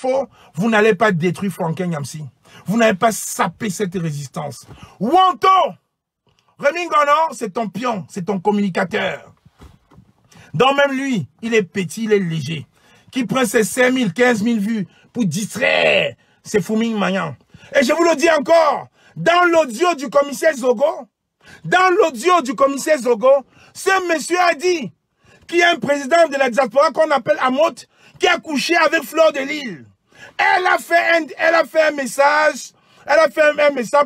faux, vous n'allez pas détruire Franklin Nyamsi. Vous n'allez pas saper cette résistance. Wanto, Rémi Ngono, c'est ton pion, c'est ton communicateur. Donc même lui, il est petit, il est léger. Qui prend ses 5 000, 15 000 vues pour distraire ses Fuming Mayan. Et je vous le dis encore, dans l'audio du commissaire Zogo, ce monsieur a dit qu'il y a un président de la diaspora qu'on appelle Amot qui a couché avec Fleur de Lille. Elle a fait un message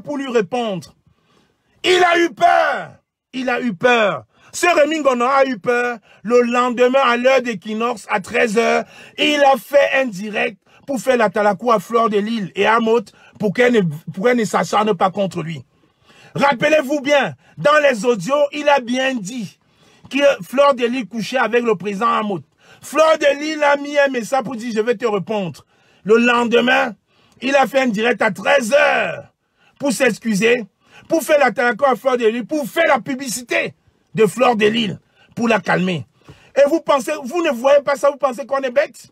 pour lui répondre. Il a eu peur. Ce Rémi Ngono a eu peur. Le lendemain, à l'heure d'équinoxe, à 13 h, il a fait un direct pour faire la talakou à Fleur de Lille et à Amot pour qu'elle ne s'acharne pas contre lui. Rappelez-vous bien, dans les audios, il a bien dit que Fleur de Lille couchait avec le président Amot. Fleur de Lille a mis un message pour dire « je vais te répondre ». Le lendemain, il a fait un direct à 13 h pour s'excuser, pour faire la talakou à Fleur de Lille, pour faire la publicité de Fleur de Lille, pour la calmer. Et vous pensez, vous ne voyez pas ça, vous pensez qu'on est bête?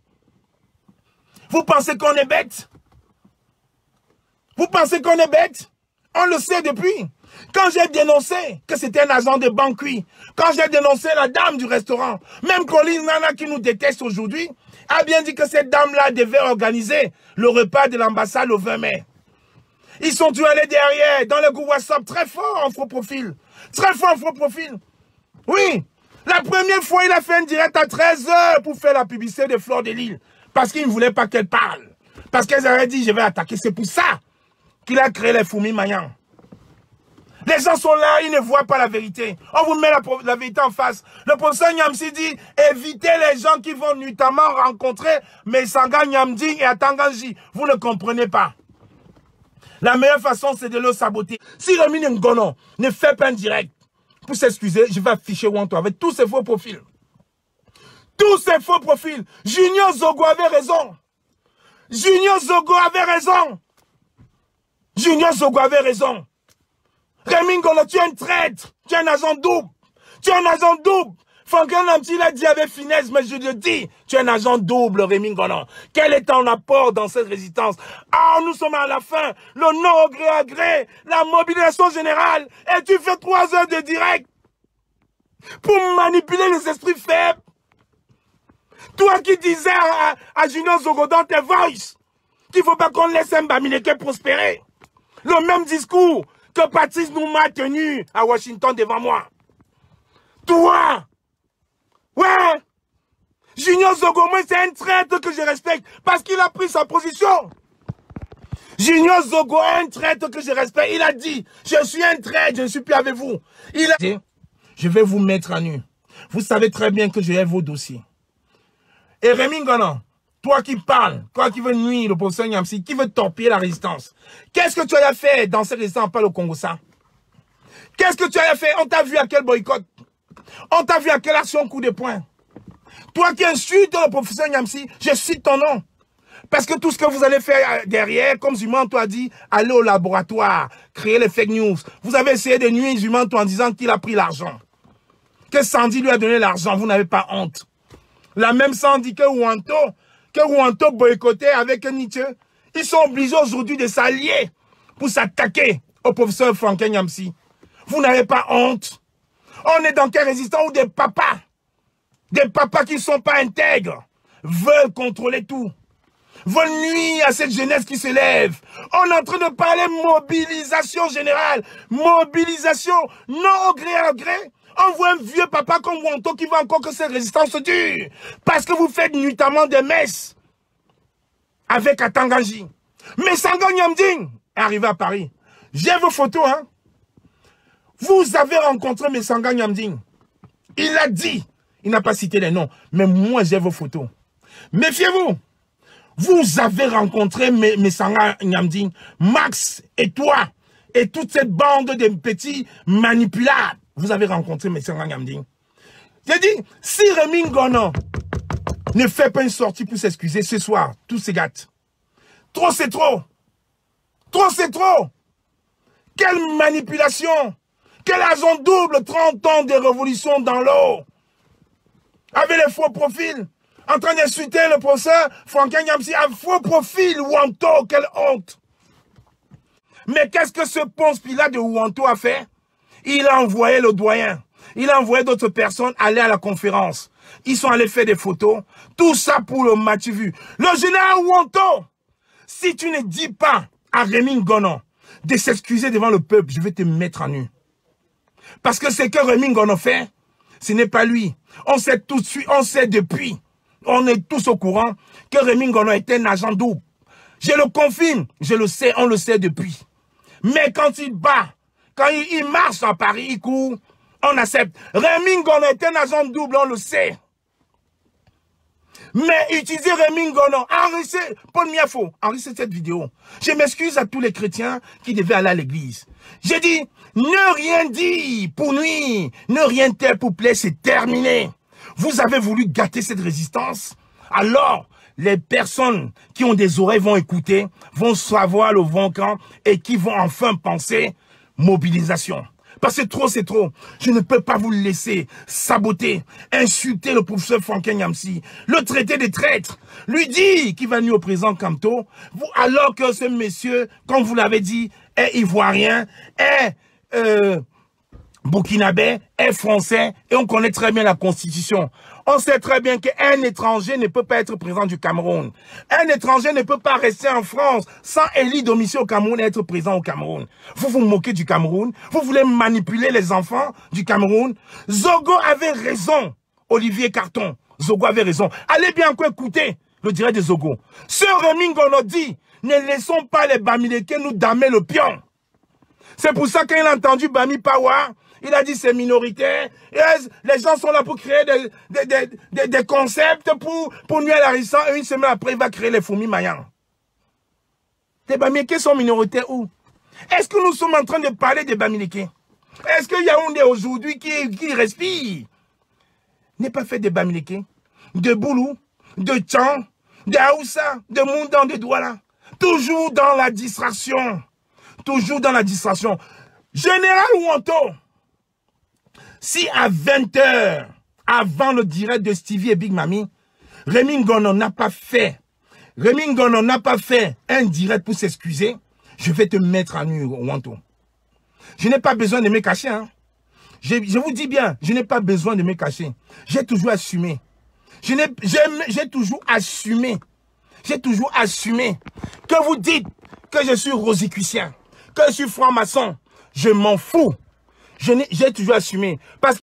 Vous pensez qu'on est bête? Vous pensez qu'on est bête? On le sait depuis. Quand j'ai dénoncé que c'était un agent de Banqui, quand j'ai dénoncé la dame du restaurant, même Colline Nana qui nous déteste aujourd'hui, a bien dit que cette dame-là devait organiser le repas de l'ambassade le 20 mai. Ils sont tous allés derrière, dans le groupe WhatsApp, très fort en faux profil. Très fort en faux profil. Oui, la première fois, il a fait un direct à 13 h pour faire la publicité de Fleur de Lille. Parce qu'il ne voulait pas qu'elle parle. Parce qu'elle avait dit, je vais attaquer. C'est pour ça qu'il a créé les Fumi Mayan. Les gens sont là, ils ne voient pas la vérité. On vous met la vérité en face. Le professeur Nyamsi dit, évitez les gens qui vont notamment rencontrer Mesanga Nyamding et Atanganji. Vous ne comprenez pas. La meilleure façon, c'est de le saboter. Si Rémi Ngono ne fait pas un direct pour s'excuser, je vais afficher Wanto avec tous ces faux profils. Tous ces faux profils. Junior Zogo avait raison. Junior Zogo avait raison. Junior Zogo avait raison. Rémi Ngono, tu es un traître. Tu es un agent double. Tu es un agent double. Franklin Nyamsi l'a dit avec finesse, mais je le dis, tu es un agent double, Rémi Ngono. Quel est ton apport dans cette résistance? Ah, nous sommes à la fin. Le non au gré à gré, la mobilisation générale, et tu fais 3 heures de direct pour manipuler les esprits faibles. Toi qui disais à Junior Zogo dans tes voices qu'il ne faut pas qu'on laisse Mbamileke prospérer. Le même discours que Patrice Nouma a tenu à Washington devant moi. Toi, ouais, Junior Zogo, moi c'est un traître que je respecte parce qu'il a pris sa position. Junior Zogo est un traître que je respecte. Il a dit, je suis un traître, je ne suis plus avec vous. Il a dit, je vais vous mettre à nu. Vous savez très bien que j'ai vos dossiers. Et Rémi Ngono, toi qui parles, toi qui veux nuire le professeur Nyamsi, qui veut torpiller la résistance, qu'est-ce que tu as fait dans cette résistance, pas le Congo ça? Qu'est-ce que tu as fait? On t'a vu à quel boycott? On t'a vu à quelle action coup de poing? Toi qui insultes le professeur Nyamsi, je cite ton nom. Parce que tout ce que vous allez faire derrière, comme Zumanto a dit, aller au laboratoire, créer les fake news. Vous avez essayé de nuire Zumanto en disant qu'il a pris l'argent. Que Sandy lui a donné l'argent, vous n'avez pas honte. La même Sandy que Wanto boycottait avec Nietzsche. Ils sont obligés aujourd'hui de s'allier pour s'attaquer au professeur Franklin Nyamsi. Vous n'avez pas honte. On est dans quelle résistance où des papas qui ne sont pas intègres, veulent contrôler tout, veulent nuire à cette jeunesse qui se lève. On est en train de parler mobilisation générale, mobilisation non au gré à gré. On voit un vieux papa comme Wanto qui veut encore que cette résistance dure. Parce que vous faites nuitamment des messes avec Atanganji. Mais Sango Nyamding est arrivé à Paris. J'ai vos photos, hein. Vous avez rencontré Mesanga Nyamding. Il a dit, il n'a pas cité les noms, mais moi j'ai vos photos. Méfiez-vous. Vous avez rencontré Mesanga Nyamding, Max et toi, et toute cette bande de petits manipulables. Vous avez rencontré Mesanga Nyamding. J'ai dit, si Rémi Ngono ne fait pas une sortie pour s'excuser ce soir, tous ces gâtes. Trop c'est trop. Trop c'est trop. Quelle manipulation. Quel agent double, 30 ans de révolution dans l'eau. Avec les faux profils. en train d'insulter le professeur Franklin Nyamsi, un faux profil, Ouanto, quelle honte. Mais qu'est-ce que ce Ponce Pilate de Ouanto a fait? Il a envoyé le doyen, il a envoyé d'autres personnes aller à la conférence. Ils sont allés faire des photos, tout ça pour le match vu. Le général Ouanto, si tu ne dis pas à Rémy Ngonon de s'excuser devant le peuple, je vais te mettre en nu. Parce que ce que Rémy Ngonon fait, ce n'est pas lui. On sait tout de suite, on sait depuis, on est tous au courant que Rémy Ngonon était un agent double. Je le confirme, je le sais, on le sait depuis. Mais quand il bat, quand il marche à Paris, il court, on accepte. Rémy Ngonon est un agent double, on le sait. Mais utiliser Rémy Ngonon, enrichir, Paul Miafo, enrichir cette vidéo. Je m'excuse à tous les chrétiens qui devaient aller à l'église. J'ai dit, ne rien dire pour nuire, ne rien taire pour plaire, c'est terminé. Vous avez voulu gâter cette résistance. Alors, les personnes qui ont des oreilles vont écouter, vont savoir le vent quand et qui vont enfin penser mobilisation. Parce que trop, c'est trop. Je ne peux pas vous laisser saboter, insulter le professeur Franklin Nyamsi, le traiter de traître, lui dire qu'il va nuire au président Kamto, alors que ce monsieur, comme vous l'avez dit, est ivoirien, est burkinabé, est français, et on connaît très bien la Constitution. On sait très bien qu'un étranger ne peut pas être président du Cameroun. Un étranger ne peut pas rester en France sans élire domicile au Cameroun et être président au Cameroun. Vous vous moquez du Cameroun. Vous voulez manipuler les enfants du Cameroun. Zogo avait raison. Olivier Carton. Zogo avait raison. Allez bien encore écouter le direct de Zogo. Ce Rémy Ngonon dit, ne laissons pas les Bamileke nous damer le pion. C'est pour ça qu'il a entendu Bami Pawa. Il a dit c'est minoritaire. Et les gens sont là pour créer des concepts pour nuire à la résistance. Et une semaine après, il va créer les fourmis maillants. Les Bamileke sont minoritaires où? Est-ce que nous sommes en train de parler des Bamileke? Est-ce qu'il y a un aujourd'hui qui respire? N'est pas fait des Bamileke, de Boulou, de Tchan, de Aoussa, de Moundan, de Douala. Toujours dans la distraction. Toujours dans la distraction. Général Ouanto, si à 20 h, avant le direct de Stevie et Big Mami, Rémy Ngonon n'a pas fait un direct pour s'excuser, je vais te mettre à nu, Ouanto. Je n'ai pas besoin de me cacher. Hein. Je vous dis bien, je n'ai pas besoin de me cacher. J'ai toujours assumé. J'ai toujours assumé. J'ai toujours assumé. Que vous dites que je suis rosicrucien, que je suis franc-maçon, je m'en fous. J'ai toujours assumé. Parce